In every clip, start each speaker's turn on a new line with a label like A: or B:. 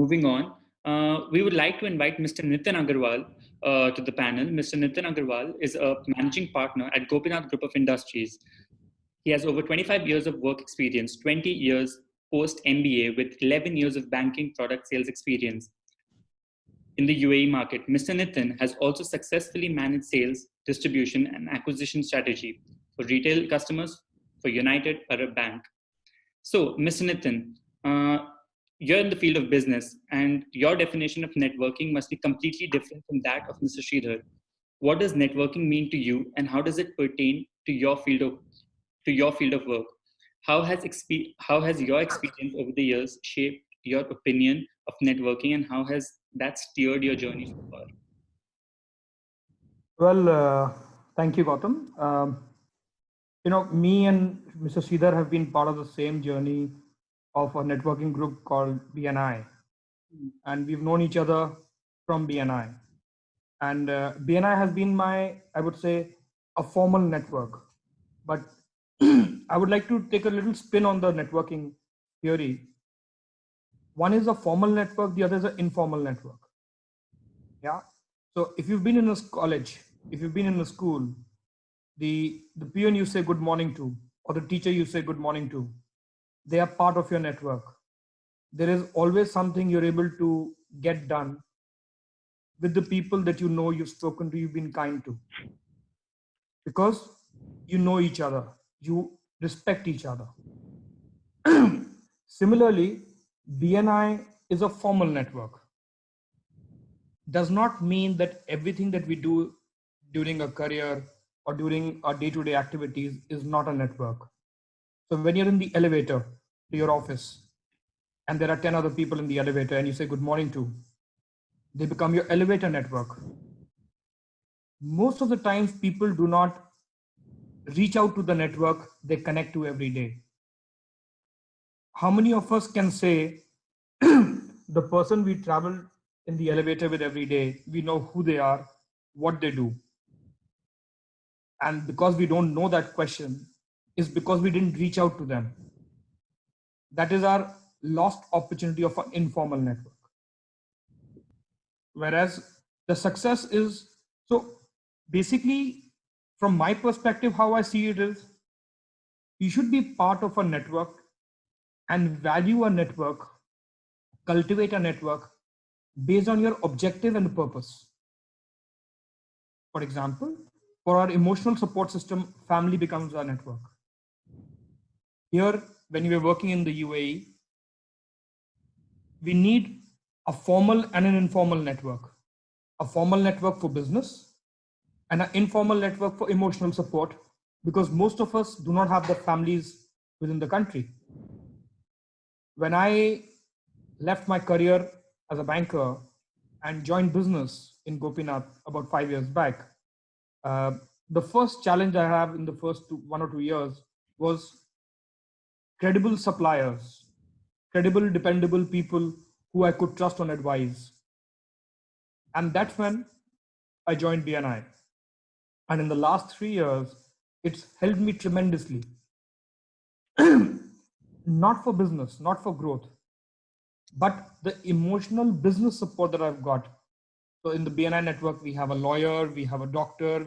A: moving on, we would like to invite Mr. Nitin Agarwal to the panel. Mr. Nitin Agarwal is a managing partner at Gopinath Group of Industries. He has over 25 years of work experience, 20 years post MBA with 11 years of banking product sales experience in the UAE market. Mr. Nitin has also successfully managed sales, distribution, and acquisition strategy for retail customers for United Arab Bank. So, Mr. Nitin, you're in the field of business, and your definition of networking must be completely different from that of Mr. Sridhar. What does networking mean to you, and how does it pertain to your field of work? How has your experience over the years shaped your opinion of networking, and how has that steered your journey so far?
B: Well, thank you, Gautam. Me and Mr. Sridhar have been part of the same journey of a networking group called BNI. And we've known each other from BNI. And BNI has been I would say, a formal network. But I would like to take a little spin on the networking theory. One is a formal network, the other is an informal network. Yeah. So if you've been in a college, if you've been in a school, the peon you say good morning to, or the teacher you say good morning to, they are part of your network. There is always something you're able to get done with the people that you know, you've spoken to, you've been kind to. Because you know each other, you respect each other. Similarly, BNI is a formal network. Does not mean that everything that we do during a career or during our day-to-day activities is not a network. So when you're in the elevator to your office and there are 10 other people in the elevator and you say good morning to, they become your elevator network. Most of the times people do not reach out to the network they connect to every day. How many of us can say the person we travel in the elevator with every day, we know who they are, what they do? And because we don't know that question is because we didn't reach out to them. That is our lost opportunity of an informal network. Whereas the success is, so basically from my perspective, how I see it is, you should be part of a network and value a network, cultivate a network based on your objective and purpose. For example, for our emotional support system, family becomes our network. Here, when we are working in the UAE, we need a formal and an informal network. A formal network for business and an informal network for emotional support, because most of us do not have the families within the country. When I left my career as a banker and joined business in Gopinath about 5 years back, the first challenge I have in the first 1 or 2 years was credible suppliers, credible, dependable people who I could trust on advice. And that's when I joined BNI. And in the last 3 years, it's helped me tremendously. Not for business, not for growth, but the emotional business support that I've got. So in the BNI network, we have a lawyer, we have a doctor,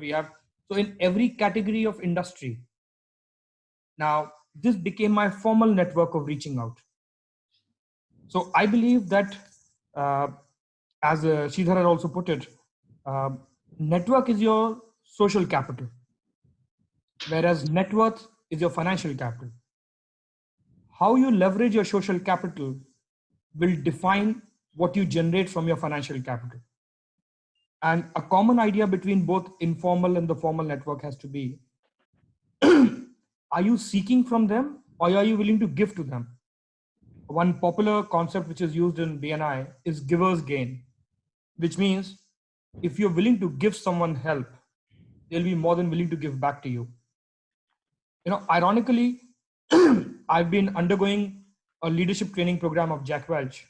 B: so in every category of industry. Now, this became my formal network of reaching out. So I believe that, as Sridhar had also put it, network is your social capital, whereas net worth is your financial capital. How you leverage your social capital will define what you generate from your financial capital. And a common idea between both informal and the formal network has to be, are you seeking from them or are you willing to give to them? One popular concept which is used in BNI is giver's gain, which means if you're willing to give someone help, they'll be more than willing to give back to you. Ironically, I've been undergoing a leadership training program of Jack Welch.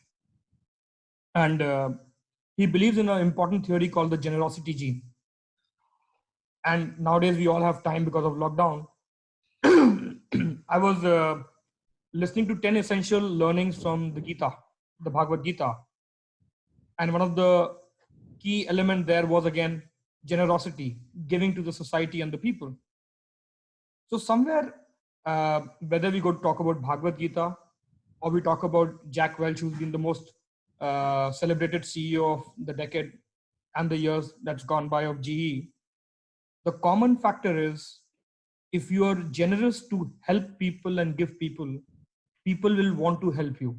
B: And he believes in an important theory called the generosity gene. And nowadays we all have time because of lockdown. I was listening to 10 essential learnings from the Gita, the Bhagavad Gita. And one of the key element there was again generosity, giving to the society and the people. So somewhere, whether we go to talk about Bhagavad Gita or we talk about Jack Welch, who's been the most celebrated CEO of the decade and the years that's gone by of GE, the common factor is if you are generous to help people and give people, people will want to help you.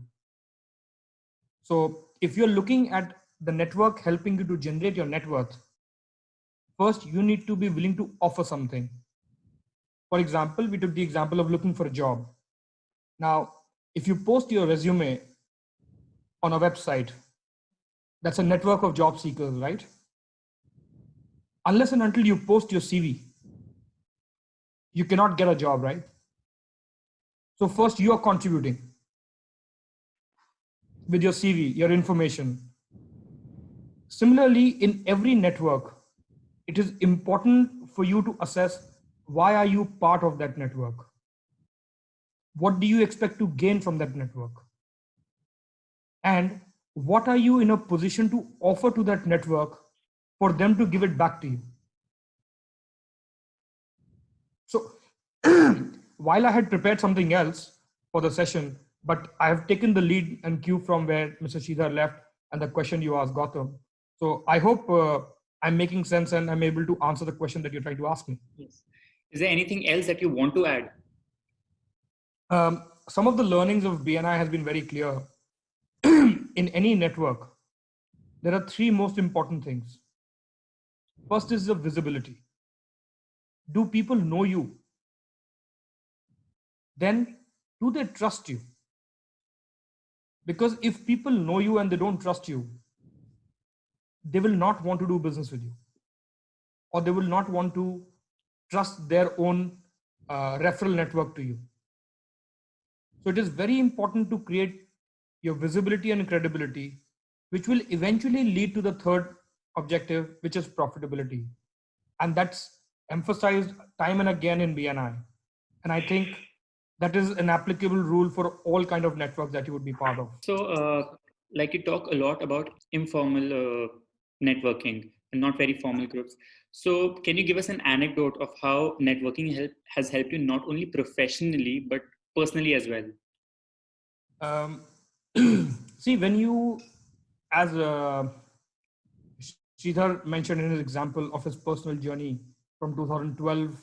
B: So if you're looking at the network helping you to generate your net worth, first you need to be willing to offer something. For example, we took the example of looking for a job. Now, if you post your resume on a website, that's a network of job seekers, right? Unless and until you post your CV, you cannot get a job, right? So first you are contributing with your CV, your information. Similarly, in every network, it is important for you to assess why are you part of that network? What do you expect to gain from that network? And what are you in a position to offer to that network for them to give it back to you? So while I had prepared something else for the session, but I have taken the lead and cue from where Mr. Sridhar left and the question you asked, Gautam. So I hope I'm making sense and I'm able to answer the question that you're trying to ask me.
A: Yes. Is there anything else that you want to add?
B: Some of the learnings of BNI has been very clear. In any network, there are three most important things. First is the visibility. Do people know you? Then do they trust you? Because if people know you and they don't trust you, they will not want to do business with you, or they will not want to trust their own referral network to you. So it is very important to create your visibility and credibility, which will eventually lead to the third objective, which is profitability. And that's emphasized time and again in BNI. And I think that is an applicable rule for all kind of networks that you would be part of.
A: So, like you talk a lot about informal networking and not very formal groups. So, can you give us an anecdote of how networking has helped you not only professionally but personally as well?
B: See, when you, as Sridhar mentioned in his example of his personal journey from 2012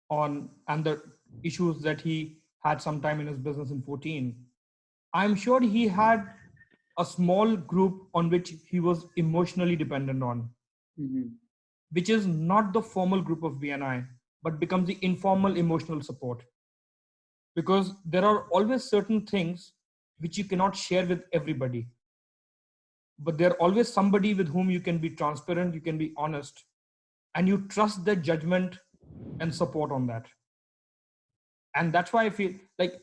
B: on and the issues that he had sometime in his business in 14, I'm sure he had a small group on which he was emotionally dependent on,
A: Mm-hmm.
B: which is not the formal group of BNI, but becomes the informal emotional support. Because there are always certain things which you cannot share with everybody, but there always somebody with whom you can be transparent, you can be honest, and you trust their judgment and support on that. And that's why I feel like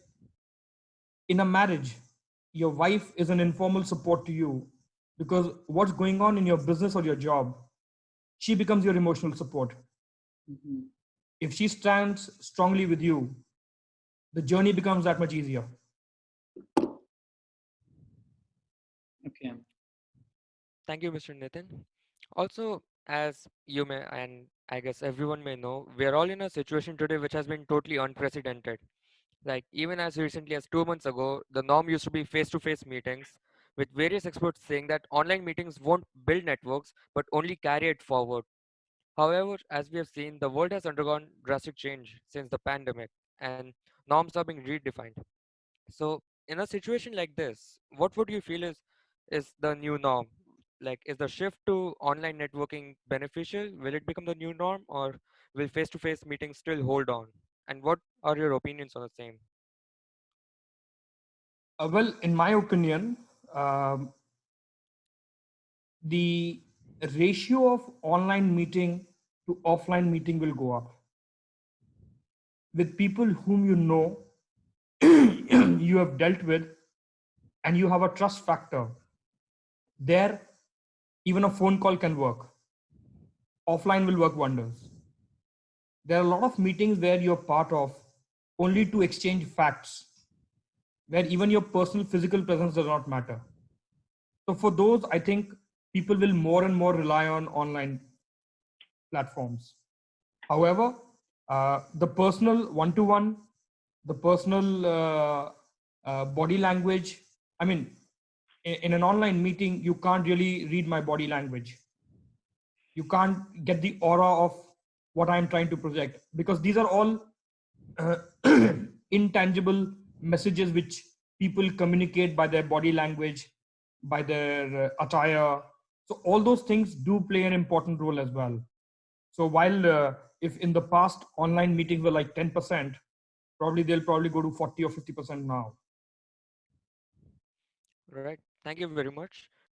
B: in a marriage, your wife is an informal support to you, because what's going on in your business or your job, she becomes your emotional support.
A: Mm-hmm.
B: If she stands strongly with you, the journey becomes that much easier.
A: Okay.
C: Thank you, Mr. Nitin. Also, as you may, and I guess everyone may know, we are all in a situation today which has been totally unprecedented. Like, even as recently as 2 months ago, the norm used to be face to face meetings, with various experts saying that online meetings won't build networks but only carry it forward. However, as we have seen, the world has undergone drastic change since the pandemic, and norms are being redefined. So, in a situation like this, what would you feel is the new norm? Like, is the shift to online networking beneficial? Will it become the new norm, or will face-to-face meetings still hold on? And what are your opinions on the same?
B: Well, in my opinion, um, the ratio of online meeting to offline meeting will go up. With people whom you know, you have dealt with, and you have a trust factor, there, even a phone call can work. Offline will work wonders. There are a lot of meetings where you're part of only to exchange facts, where even your personal physical presence does not matter. So for those, I think people will more and more rely on online platforms. However, the personal one-to-one, the personal body language, I mean, in an online meeting, you can't really read my body language. You can't get the aura of what I'm trying to project, because these are all uh, intangible messages which people communicate by their body language, by their attire. So all those things do play an important role as well. So while if in the past online meetings were like 10%, they'll probably go to 40 or 50% now.
C: Right. Thank you very much.